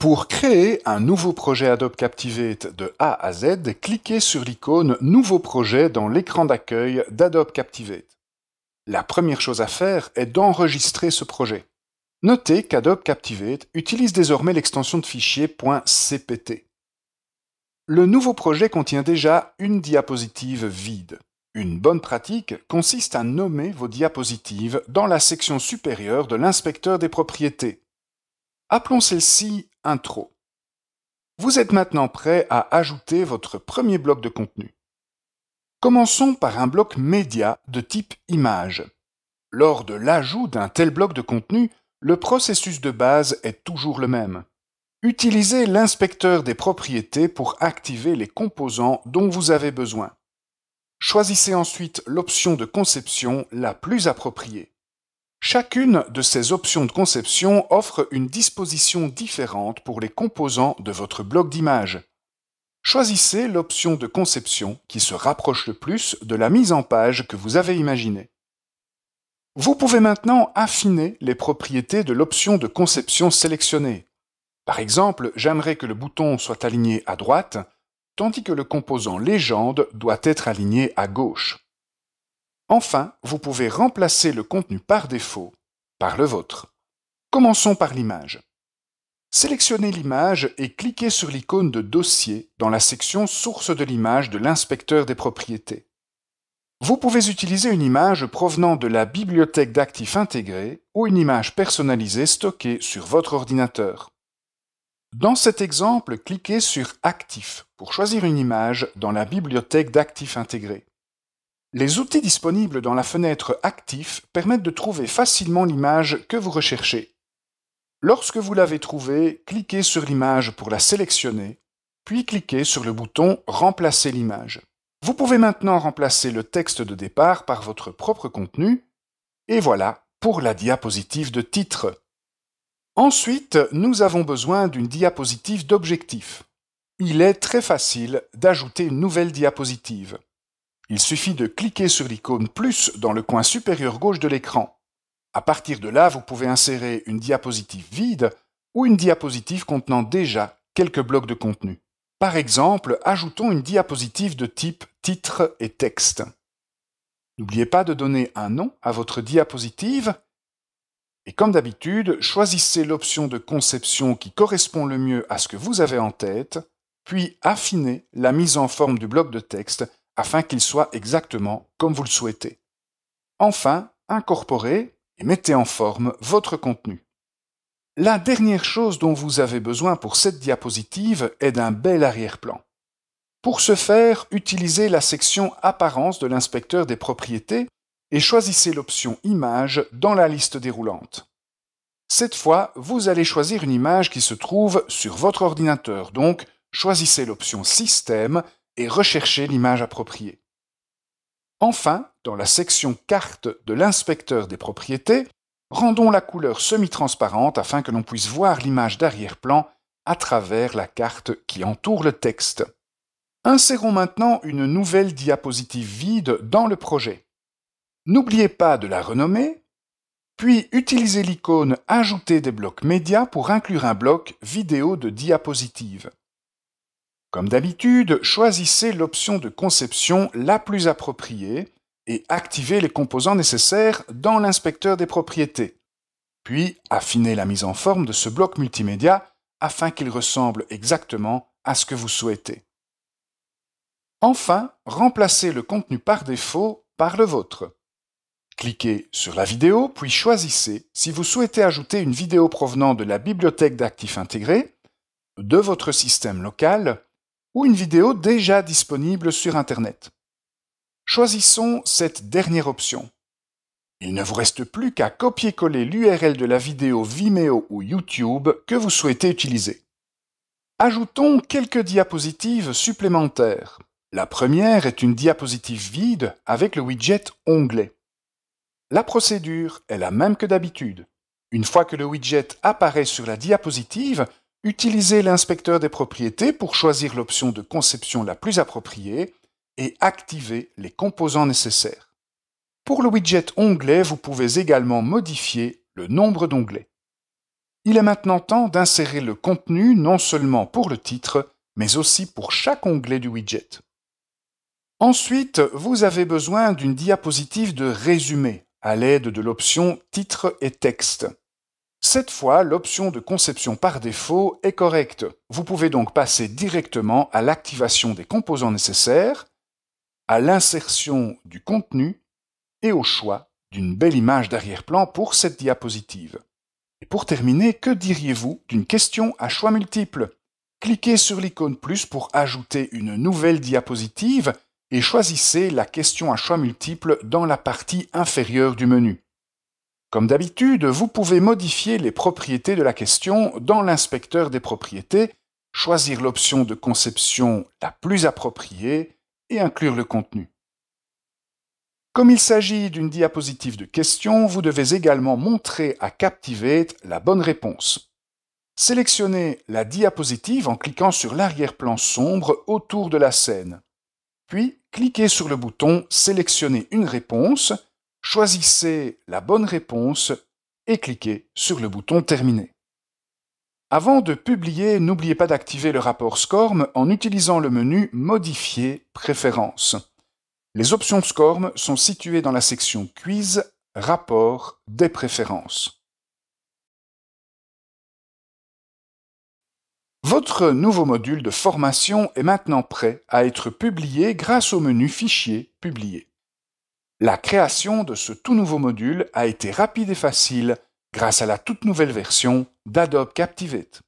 Pour créer un nouveau projet Adobe Captivate de A à Z, cliquez sur l'icône Nouveau projet dans l'écran d'accueil d'Adobe Captivate. La première chose à faire est d'enregistrer ce projet. Notez qu'Adobe Captivate utilise désormais l'extension de fichier .cpt. Le nouveau projet contient déjà une diapositive vide. Une bonne pratique consiste à nommer vos diapositives dans la section supérieure de l'inspecteur des propriétés. Appelons celle-ci Intro. Vous êtes maintenant prêt à ajouter votre premier bloc de contenu. Commençons par un bloc média de type image. Lors de l'ajout d'un tel bloc de contenu, le processus de base est toujours le même. Utilisez l'inspecteur des propriétés pour activer les composants dont vous avez besoin. Choisissez ensuite l'option de conception la plus appropriée. Chacune de ces options de conception offre une disposition différente pour les composants de votre bloc d'image. Choisissez l'option de conception qui se rapproche le plus de la mise en page que vous avez imaginée. Vous pouvez maintenant affiner les propriétés de l'option de conception sélectionnée. Par exemple, j'aimerais que le bouton soit aligné à droite, tandis que le composant légende doit être aligné à gauche. Enfin, vous pouvez remplacer le contenu par défaut par le vôtre. Commençons par l'image. Sélectionnez l'image et cliquez sur l'icône de dossier dans la section Source de l'image de l'inspecteur des propriétés. Vous pouvez utiliser une image provenant de la bibliothèque d'actifs intégrés ou une image personnalisée stockée sur votre ordinateur. Dans cet exemple, cliquez sur Actifs pour choisir une image dans la bibliothèque d'actifs intégrés. Les outils disponibles dans la fenêtre Actifs permettent de trouver facilement l'image que vous recherchez. Lorsque vous l'avez trouvée, cliquez sur l'image pour la sélectionner, puis cliquez sur le bouton Remplacer l'image. Vous pouvez maintenant remplacer le texte de départ par votre propre contenu, et voilà pour la diapositive de titre. Ensuite, nous avons besoin d'une diapositive d'objectif. Il est très facile d'ajouter une nouvelle diapositive. Il suffit de cliquer sur l'icône plus dans le coin supérieur gauche de l'écran. À partir de là, vous pouvez insérer une diapositive vide ou une diapositive contenant déjà quelques blocs de contenu. Par exemple, ajoutons une diapositive de type titre et texte. N'oubliez pas de donner un nom à votre diapositive et comme d'habitude, choisissez l'option de conception qui correspond le mieux à ce que vous avez en tête, puis affinez la mise en forme du bloc de texte afin qu'il soit exactement comme vous le souhaitez. Enfin, incorporez et mettez en forme votre contenu. La dernière chose dont vous avez besoin pour cette diapositive est d'un bel arrière-plan. Pour ce faire, utilisez la section Apparence de l'inspecteur des propriétés et choisissez l'option Image dans la liste déroulante. Cette fois, vous allez choisir une image qui se trouve sur votre ordinateur, donc choisissez l'option Système et recherchez l'image appropriée. Enfin, dans la section Carte de l'inspecteur des propriétés, rendons la couleur semi-transparente afin que l'on puisse voir l'image d'arrière-plan à travers la carte qui entoure le texte. Insérons maintenant une nouvelle diapositive vide dans le projet. N'oubliez pas de la renommer, puis utilisez l'icône Ajouter des blocs médias pour inclure un bloc vidéo de diapositive. Comme d'habitude, choisissez l'option de conception la plus appropriée et activez les composants nécessaires dans l'inspecteur des propriétés. Puis, affinez la mise en forme de ce bloc multimédia afin qu'il ressemble exactement à ce que vous souhaitez. Enfin, remplacez le contenu par défaut par le vôtre. Cliquez sur la vidéo, puis choisissez si vous souhaitez ajouter une vidéo provenant de la bibliothèque d'actifs intégrés, de votre système local, ou une vidéo déjà disponible sur Internet. Choisissons cette dernière option. Il ne vous reste plus qu'à copier-coller l'URL de la vidéo Vimeo ou YouTube que vous souhaitez utiliser. Ajoutons quelques diapositives supplémentaires. La première est une diapositive vide avec le widget Onglet. La procédure est la même que d'habitude. Une fois que le widget apparaît sur la diapositive, utilisez l'inspecteur des propriétés pour choisir l'option de conception la plus appropriée et activer les composants nécessaires. Pour le widget Onglet, vous pouvez également modifier le nombre d'onglets. Il est maintenant temps d'insérer le contenu non seulement pour le titre, mais aussi pour chaque onglet du widget. Ensuite, vous avez besoin d'une diapositive de résumé à l'aide de l'option Titre et texte. Cette fois, l'option de conception par défaut est correcte. Vous pouvez donc passer directement à l'activation des composants nécessaires, à l'insertion du contenu et au choix d'une belle image d'arrière-plan pour cette diapositive. Et pour terminer, que diriez-vous d'une question à choix multiples? Cliquez sur l'icône plus pour ajouter une nouvelle diapositive et choisissez la question à choix multiples dans la partie inférieure du menu. Comme d'habitude, vous pouvez modifier les propriétés de la question dans l'inspecteur des propriétés, choisir l'option de conception la plus appropriée et inclure le contenu. Comme il s'agit d'une diapositive de question, vous devez également montrer à Captivate la bonne réponse. Sélectionnez la diapositive en cliquant sur l'arrière-plan sombre autour de la scène. Puis, cliquez sur le bouton « Sélectionner une réponse », choisissez la bonne réponse et cliquez sur le bouton « Terminer ». Avant de publier, n'oubliez pas d'activer le rapport SCORM en utilisant le menu « Modifier préférences ». Les options SCORM sont situées dans la section « Quiz »,« Rapport »,« Des préférences ». Votre nouveau module de formation est maintenant prêt à être publié grâce au menu Fichier, Publier. La création de ce tout nouveau module a été rapide et facile grâce à la toute nouvelle version d'Adobe Captivate.